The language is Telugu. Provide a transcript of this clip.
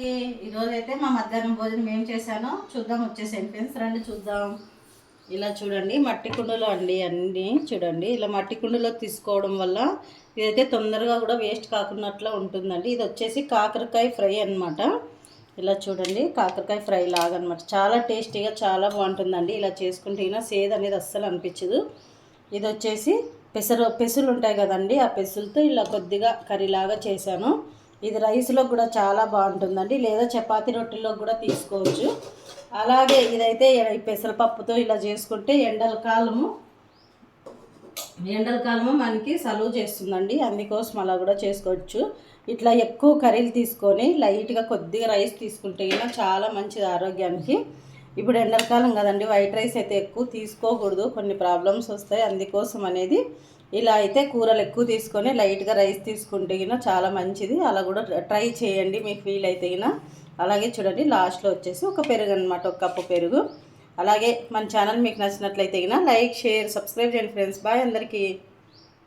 ఈరోజు అయితే మా మధ్యాహ్నం భోజనం ఏం చేశానో చూద్దాం. వచ్చేసాను ఫ్రెండ్స్, రండి చూద్దాం. ఇలా చూడండి, మట్టి కుండలో అండి అన్నీ చూడండి. ఇలా మట్టి కుండలో తీసుకోవడం వల్ల ఇదైతే తొందరగా కూడా వేస్ట్ కాకున్నట్లు ఉంటుందండి. ఇది వచ్చేసి కాకరకాయ ఫ్రై అనమాట. ఇలా చూడండి, కాకరకాయ ఫ్రై లాగా అనమాట. చాలా టేస్టీగా చాలా బాగుంటుందండి. ఇలా చేసుకుంటే సేదు అనేది అస్సలు అనిపించదు. ఇది వచ్చేసి పెసులు ఉంటాయి కదండి, ఆ పెసులతో ఇలా కొద్దిగా కర్రీలాగా చేశాను. ఇది రైస్లో కూడా చాలా బాగుంటుందండి, లేదా చపాతీ రొట్టెల్లో కూడా తీసుకోవచ్చు. అలాగే ఇదైతే పెసరపప్పుతో ఇలా చేసుకుంటే ఎండల కాలము మనకి సలువ చేస్తుందండి, అందుకోసం అలా కూడా చేసుకోవచ్చు. ఇట్లా ఎక్కువ కర్రీలు తీసుకొని లైట్గా కొద్దిగా రైస్ తీసుకుంటే చాలా మంచిది ఆరోగ్యానికి. ఇప్పుడు ఎండలకాలం కదండి, వైట్ రైస్ అయితే ఎక్కువ తీసుకోకూడదు, కొన్ని ప్రాబ్లమ్స్ వస్తాయి. అందుకోసం అనేది ఇలా అయితే కూరలు ఎక్కువ తీసుకొని లైట్గా రైస్ తీసుకుంటే చాలా మంచిది. అలా కూడా ట్రై చేయండి మీకు ఫీల్ అయితే అలాగే చూడండి, లాస్ట్లో వచ్చేసి ఒక పెరుగు అనమాట, ఒక కప్పు పెరుగు. అలాగే మన ఛానల్ మీకు నచ్చినట్లయితే లైక్, షేర్, సబ్స్క్రైబ్ చేయండి ఫ్రెండ్స్. బాయ్ అందరికీ.